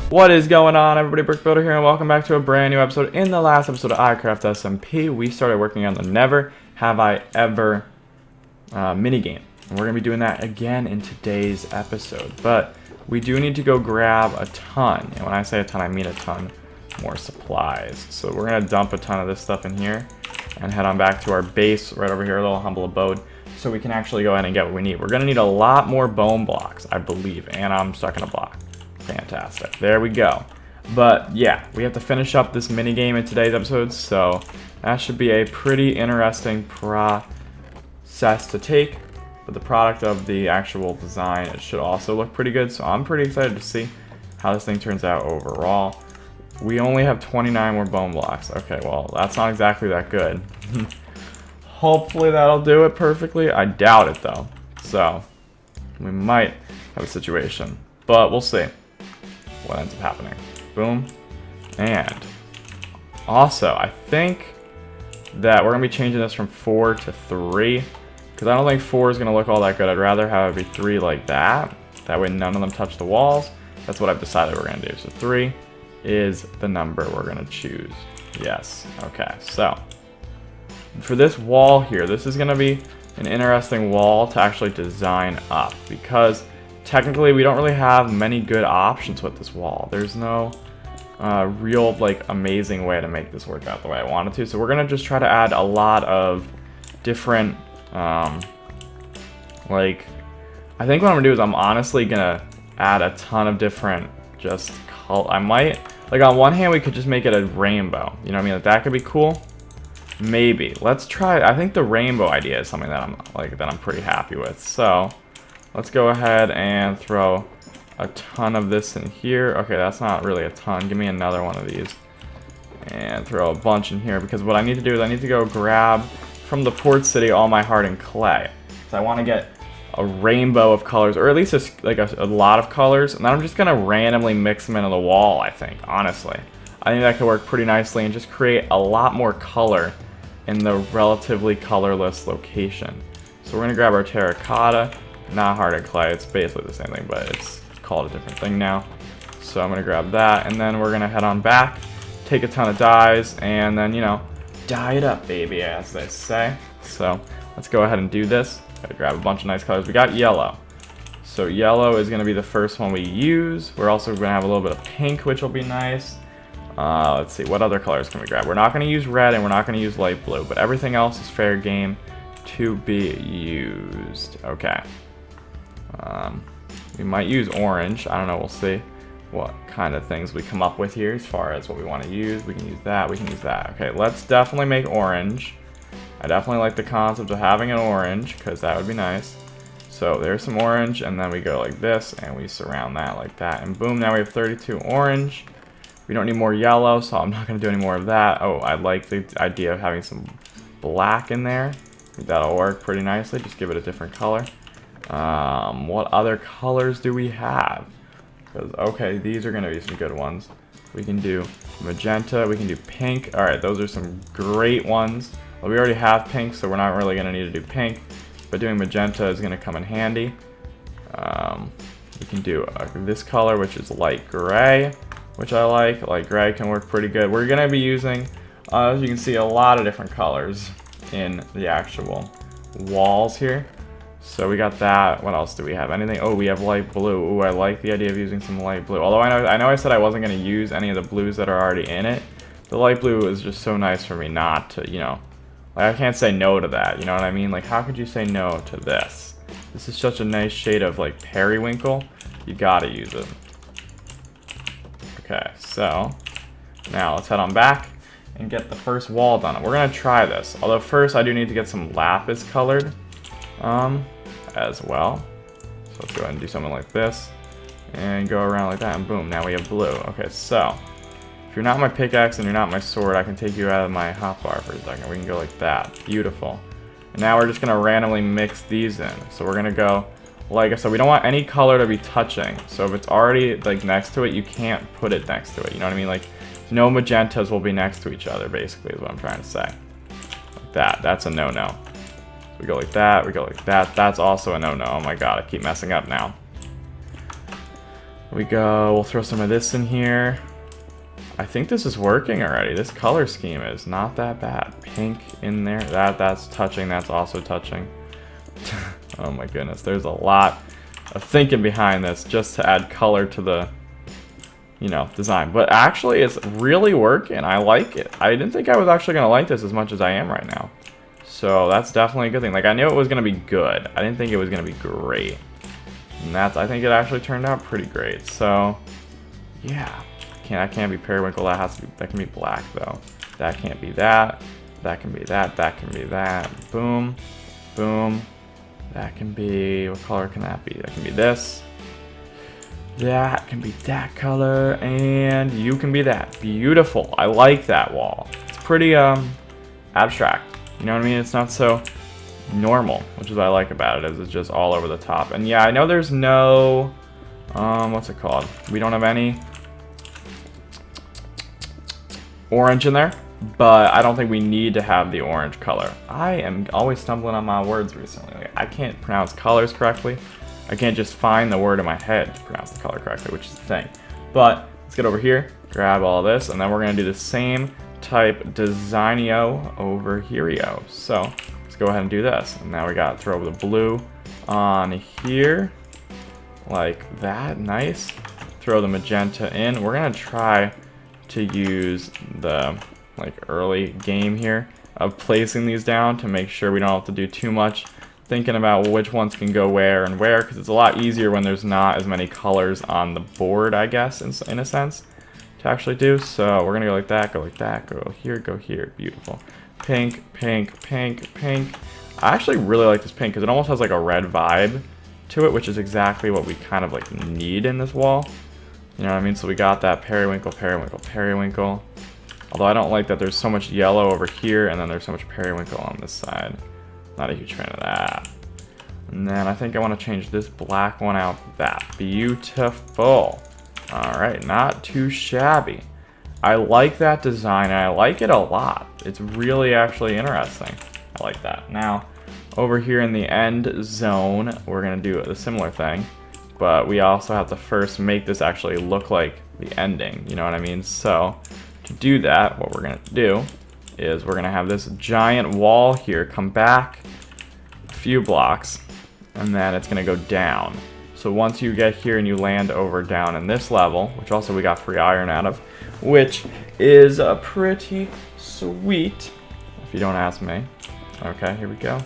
What is going on, everybody? Brick Builder here, and welcome back to a brand new episode. In the last episode of iCraft SMP, we started working on the Never Have I Ever minigame. And we're going to be doing that again in today's episode. But we do need to go grab a ton. And when I say a ton, I mean a ton more supplies. So we're going to dump a ton of this stuff in here and head on back to our base right over here, a little humble abode, so we can actually go ahead and get what we need. We're going to need a lot more bone blocks, I believe. And I'm stuck in a block. Fantastic. There we go. But yeah, we have to finish up this mini game in today's episode, so that should be a pretty interesting process to take. But the product of the actual design, it should also look pretty good, so I'm pretty excited to see how this thing turns out overall. We only have 29 more bone blocks. Okay, well, that's not exactly that good. Hopefully that'll do it perfectly. I doubt it though. So we might have a situation, but we'll see what ends up happening. Boom. And also, I think that we're going to be changing this from 4 to 3. Because I don't think 4 is going to look all that good. I'd rather have it be 3 like that. That way none of them touch the walls. That's what I've decided we're going to do. So 3 is the number we're going to choose. Yes. Okay. So for this wall here, this is going to be an interesting wall to actually design up. Because technically, we don't really have many good options with this wall. There's no real, like, amazing way to make this work out the way I wanted to. So we're going to just try to add a lot of different, like, I think what I'm going to do is I'm honestly going to add a ton of different just color. I might, like, on one hand, we could just make it a rainbow. You know what I mean? Like, that could be cool. Maybe. Let's try. I think the rainbow idea is something that I'm pretty happy with. So let's go ahead and throw a ton of this in here. Okay, that's not really a ton. Give me another one of these. And throw a bunch in here, because what I need to do is I need to go grab from the port city all my hardened clay. So I want to get a rainbow of colors, or at least a lot of colors. And then I'm just going to randomly mix them into the wall, I think, honestly. I think that could work pretty nicely and just create a lot more color in the relatively colorless location. So we're going to grab our terracotta. Not hardened clay, it's basically the same thing, but it's called a different thing now. So I'm going to grab that, and then we're going to head on back, take a ton of dyes, and then, you know, dye it up, baby, as they say. So let's go ahead and do this. Gotta grab a bunch of nice colors. We got yellow. So yellow is going to be the first one we use. We're also going to have a little bit of pink, which will be nice. Let's see, what other colors can we grab? We're not going to use red, and we're not going to use light blue, but everything else is fair game to be used. Okay. We might use orange. I don't know. We'll see what kind of things we come up with here as far as what we want to use. We can use that. We can use that. Okay, let's definitely make orange. I definitely like the concept of having an orange, because that would be nice. So there's some orange, and then we go like this, and we surround that like that. And boom, now we have 32 orange. We don't need more yellow, so I'm not going to do any more of that. Oh, I like the idea of having some black in there. I think that'll work pretty nicely. Just give it a different color. What other colors do we have? Because, okay, these are going to be some good ones. We can do magenta, we can do pink. Alright, those are some great ones. Well, we already have pink, so we're not really going to need to do pink. But doing magenta is going to come in handy. We can do this color, which is light gray, which I like. Light gray can work pretty good. We're going to be using, as you can see, a lot of different colors in the actual walls here. So we got that. What else do we have? Anything? Oh, we have light blue. Ooh, I like the idea of using some light blue. Although I know I said I wasn't going to use any of the blues that are already in it. The light blue is just so nice for me not to, you know. Like, I can't say no to that, you know what I mean? Like, how could you say no to this? This is such a nice shade of, like, periwinkle. You gotta use it. Okay, so now let's head on back and get the first wall done. We're going to try this. Although first I do need to get some lapis colored. As well. So let's go ahead and do something like this and go around like that, and boom, now we have blue. Okay, so if you're not my pickaxe and you're not my sword, I can take you out of my hotbar for a second. We can go like that. Beautiful. And now we're just gonna randomly mix these in. So we're gonna go like I said, we don't want any color to be touching. So if it's already like next to it, you can't put it next to it. You know what I mean? Like no magentas will be next to each other, basically is what I'm trying to say. Like that. That's a no-no. We go like that, we go like that. That's also a no-no. Oh my god, I keep messing up now. We go, we'll throw some of this in here. I think this is working already. This color scheme is not that bad. Pink in there. That's touching. That's also touching. Oh my goodness. There's a lot of thinking behind this just to add color to the, you know, design. But actually, it's really working. I like it. I didn't think I was actually going to like this as much as I am right now. So that's definitely a good thing. Like, I knew it was going to be good. I didn't think it was going to be great. And I think it actually turned out pretty great. So, yeah. That can't be periwinkle. That can be black though. That can't be that. That can be that. That can be that. Boom, boom. That can be, what color can that be? That can be this. That can be that color, and you can be that. Beautiful. I like that wall. It's pretty abstract. You know what I mean? It's not so normal, which is what I like about it. Is it's just all over the top. And yeah, I know there's no what's it called? We don't have any orange in there, but I don't think we need to have the orange color. I am always stumbling on my words recently. Like, I can't pronounce colors correctly. I can't just find the word in my head to pronounce the color correctly, which is the thing. But let's get over here, grab all this, and then we're gonna do the same type designio over here. So let's go ahead and do this. And now we gotta throw the blue on here, like that, nice. Throw the magenta in. We're gonna try to use the early game here of placing these down to make sure we don't have to do too much thinking about which ones can go where and where, because it's a lot easier when there's not as many colors on the board, I guess, in a sense, to actually do. So we're gonna go like that, go here, beautiful. Pink, pink, pink, pink. I actually really like this pink because it almost has like a red vibe to it, which is exactly what we kind of like need in this wall. You know what I mean? So we got that periwinkle, periwinkle, periwinkle. Although I don't like that there's so much yellow over here and then there's so much periwinkle on this side. Not a huge fan of that. And then I think I want to change this black one out. That. Beautiful. Alright, not too shabby. I like that design and I like it a lot. It's really actually interesting. I like that. Now, over here in the end zone, we're going to do a similar thing. But we also have to first make this actually look like the ending, you know what I mean? So, to do that, what we're going to do is we're going to have this giant wall here come back a few blocks, and then it's going to go down. So once you get here and you land over down in this level, which also we got free iron out of, which is pretty sweet, if you don't ask me. Okay, here we go.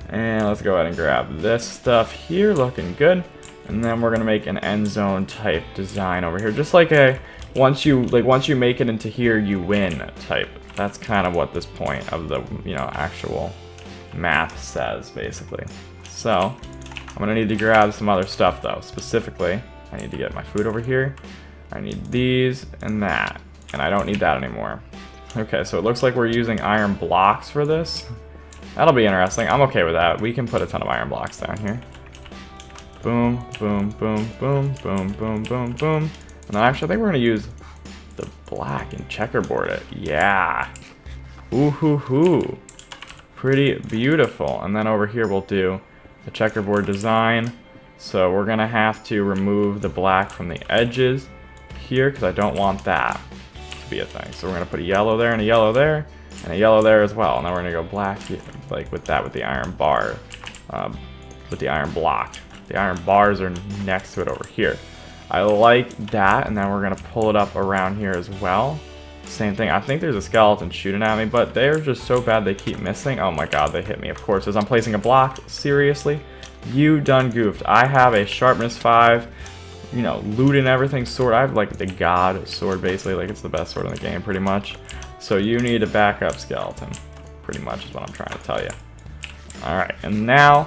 And let's go ahead and grab this stuff here, looking good. And then we're gonna make an end zone type design over here, just like a once you make it into here, you win type. That's kind of what this point of the actual map says, basically. So I'm gonna need to grab some other stuff though. Specifically, I need to get my food over here. I need these and that, and I don't need that anymore. Okay, so it looks like we're using iron blocks for this. That'll be interesting. I'm okay with that. We can put a ton of iron blocks down here. Boom, boom, boom, boom, boom, boom, boom, boom. And then actually I think we're gonna use the black and checkerboard it. Yeah. Ooh hoo hoo. Pretty beautiful. And then over here we'll do the checkerboard design. So we're gonna have to remove the black from the edges here because I don't want that to be a thing. So we're gonna put a yellow there and a yellow there and a yellow there as well. And then we're gonna go black like with that, with the iron bar, with the iron block. The iron bars are next to it over here. I like that, and then we're gonna pull it up around here as well. Same thing. I think there's a skeleton shooting at me, but they're just so bad they keep missing. Oh my god, they hit me, of course, as I'm placing a block. Seriously? You done goofed. I have a sharpness 5, loot and everything sword. I have like the god sword, basically. Like, it's the best sword in the game, pretty much. So you need a backup skeleton, pretty much is what I'm trying to tell you. Alright, and now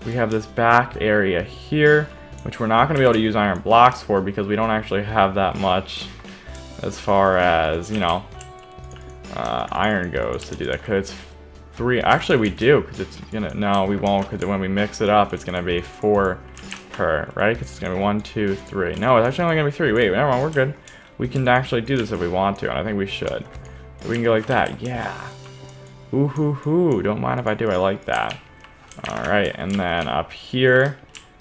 we have this back area here, which we're not going to be able to use iron blocks for because we don't actually have that much as far as, iron goes to do that. Because it's 3. Actually, we do, because it's going to... No, we won't, because when we mix it up, it's going to be 4 per, right? Because it's going to be 1, 2, 3. No, it's actually only going to be 3. Wait, never mind, we're good. We can actually do this if we want to, and I think we should. We can go like that. Yeah. Ooh hoo hoo. Don't mind if I do. I like that. Alright, and then up here,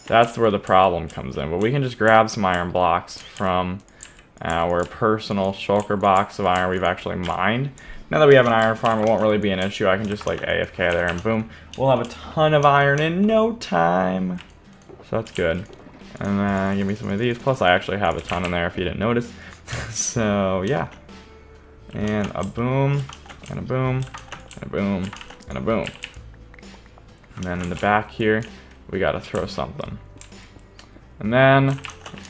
That's where the problem comes in. But we can just grab some iron blocks from our personal shulker box of iron we've actually mined. Now that we have an iron farm, it won't really be an issue. I can just like AFK there and boom. We'll have a ton of iron in no time. So that's good. And then give me some of these. Plus I actually have a ton in there if you didn't notice. So yeah. And a boom, and a boom, and a boom, and a boom. And then in the back here, we gotta throw something. And then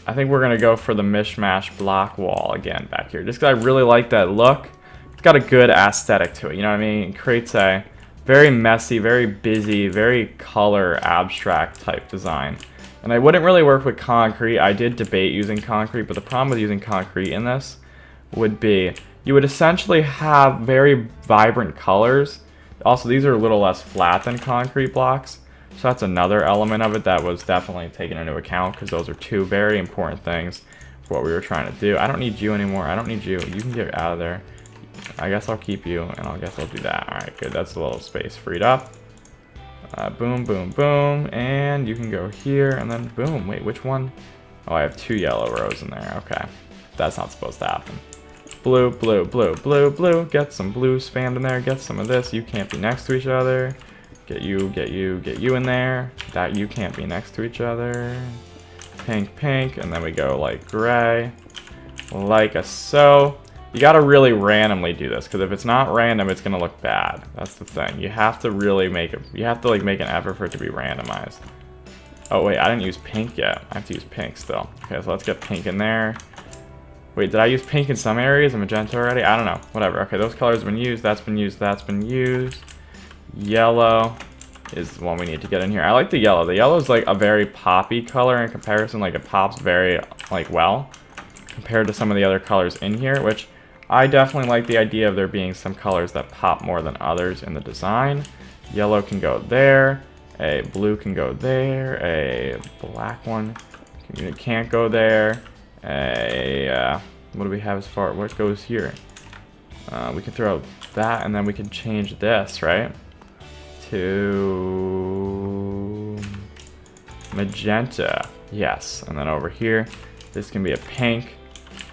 I think we're gonna go for the mishmash block wall again back here. Just because I really like that look. It's got a good aesthetic to it, you know what I mean? It creates a very messy, very busy, very color abstract type design. And I wouldn't really work with concrete. I did debate using concrete, but the problem with using concrete in this would be you would essentially have very vibrant colors. Also, these are a little less flat than concrete blocks. So that's another element of it that was definitely taken into account because those are two very important things for what we were trying to do. I don't need you anymore. I don't need you. You can get out of there. I guess I'll keep you, and I guess I'll do that. Alright, good. That's a little space freed up. Boom, boom, boom. And you can go here, and then boom. Wait, which one? Oh, I have 2 yellow rows in there. Okay. That's not supposed to happen. Blue, blue, blue, blue, blue. Get some blue spammed in there. Get some of this. You can't be next to each other. Get you, get you, get you in there. That you can't be next to each other. Pink, pink. And then we go like gray. Like a so. You gotta really randomly do this, because if it's not random, it's gonna look bad. That's the thing. You have to really make it. You have to like make an effort for it to be randomized. Oh wait, I didn't use pink yet. I have to use pink still. Okay, so let's get pink in there. Wait, did I use pink in some areas and magenta already? I don't know. Whatever. Okay, those colors have been used. That's been used. That's been used. Yellow is the one we need to get in here. I like the yellow. The yellow is like a very poppy color in comparison. Like it pops very like well compared to some of the other colors in here, which I definitely like the idea of there being some colors that pop more than others in the design. Yellow can go there. A blue can go there. A black one can't go there. What do we have as far? What goes here? We can throw that, and then we can change this, right? To magenta. Yes, and then over here, this can be a pink.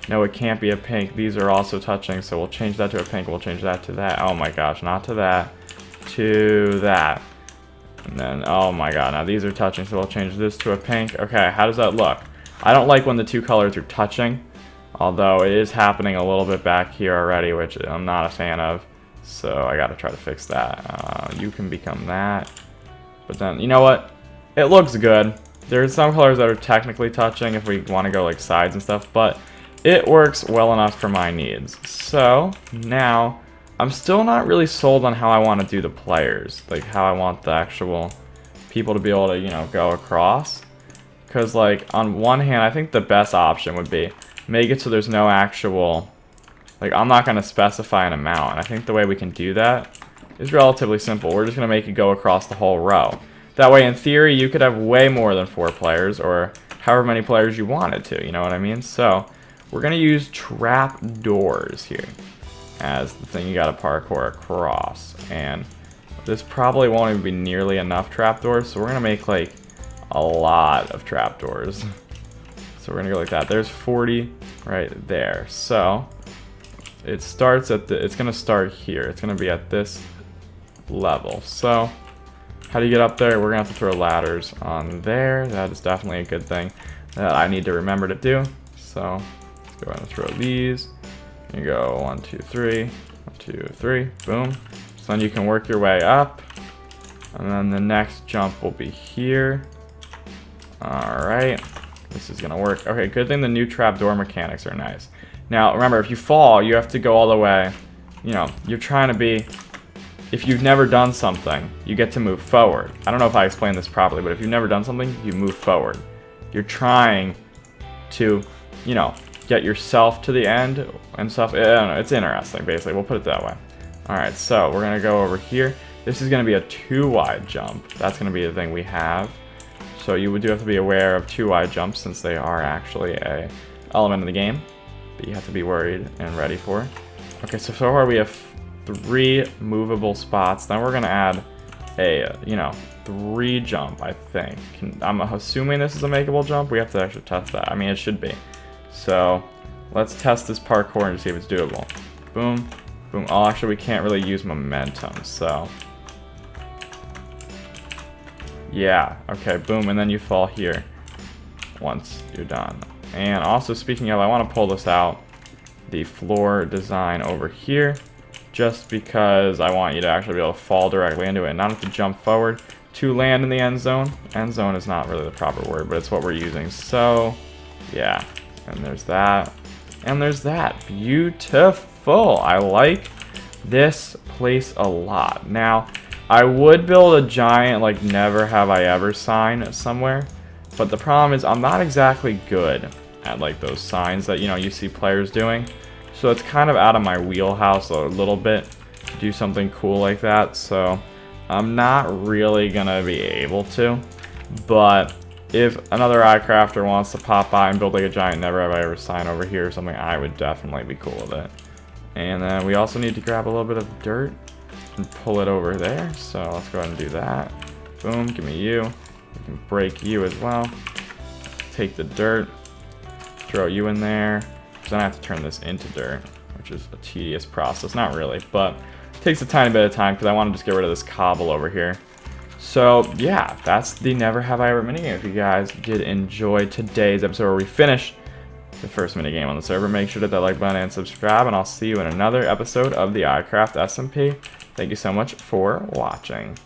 No, it can't be a pink. These are also touching, so we'll change that to a pink. We'll change that to that. Oh my gosh, not to that. To that. And then, oh my god, now these are touching, so we'll change this to a pink. Okay, how does that look? I don't like when the two colors are touching, although it is happening a little bit back here already, which I'm not a fan of. So I gotta try to fix that. You can become that. But then, you know what? It looks good. There's some colors that are technically touching if we want to go like sides and stuff, but it works well enough for my needs. So now I'm still not really sold on how I want to do the players, like how I want the actual people to be able to, you know, go across. Because like on one hand, I think the best option would be make it so there's no actual, like I'm not going to specify an amount. And I think the way we can do that is relatively simple. We're just going to make it go across the whole row. That way in theory you could have way more than 4 players or however many players you wanted to, you know what I mean? So we're going to use trap doors here as the thing you got to parkour across. And this probably won't even be nearly enough trapdoors, so we're going to make like a lot of trapdoors. So we're going to go like that. There's 40 right there. So it starts at the, it's going to start here. It's going to be at this level. So how do you get up there? We're going to have to throw ladders on there. That is definitely a good thing that I need to remember to do. So let's go ahead and throw these. You go 1, 2, 3, 1, 2, 3, boom. So then you can work your way up, and then the next jump will be here. All right, this is gonna work. Okay, good thing the new trapdoor mechanics are nice. Now remember, if you fall, you have to go all the way. You know, you're trying to be. If you've never done something, you get to move forward. I don't know if I explained this properly, but if you've never done something, you move forward. You're trying to, you know, get yourself to the end and stuff. I don't know, it's interesting, basically. We'll put it that way. Alright, so we're going to go over here. This is going to be a 2-wide jump. That's going to be the thing we have. So you do have to be aware of 2-wide jumps since they are actually a element of the game that you have to be worried and ready for. Okay, so far we have 3 movable spots. Then we're going to add a, you know, 3 jump, I think. I'm assuming this is a makeable jump. We have to actually test that. I mean, it should be. So let's test this parkour and see if it's doable. Boom, boom. Oh, actually, we can't really use momentum, so. Yeah, okay, boom, and then you fall here once you're done. And also, speaking of, I want to pull this out, the floor design over here, just because I want you to actually be able to fall directly into it and not have to jump forward to land in the end zone. End zone is not really the proper word, but it's what we're using. So, yeah, and there's that, and there's that. Beautiful. I like this place a lot. Now, I would build a giant, like, never have I ever sign somewhere, but the problem is I'm not exactly good at, like, those signs that, you know, you see players doing. So it's kind of out of my wheelhouse a little bit to do something cool like that. So I'm not really gonna be able to. But if another iCrafter wants to pop by and build like a giant never have I ever sign over here or something, I would definitely be cool with it. And then we also need to grab a little bit of dirt and pull it over there. So let's go ahead and do that. Boom, give me you. We can break you as well. Take the dirt, throw you in there. Then I have to turn this into dirt, which is a tedious process. Not really, but it takes a tiny bit of time because I want to just get rid of this cobble over here. So yeah, that's the Never Have I Ever minigame. If you guys did enjoy today's episode where we finished the first minigame on the server, make sure to hit that like button and subscribe, and I'll see you in another episode of the iCraft SMP. Thank you so much for watching.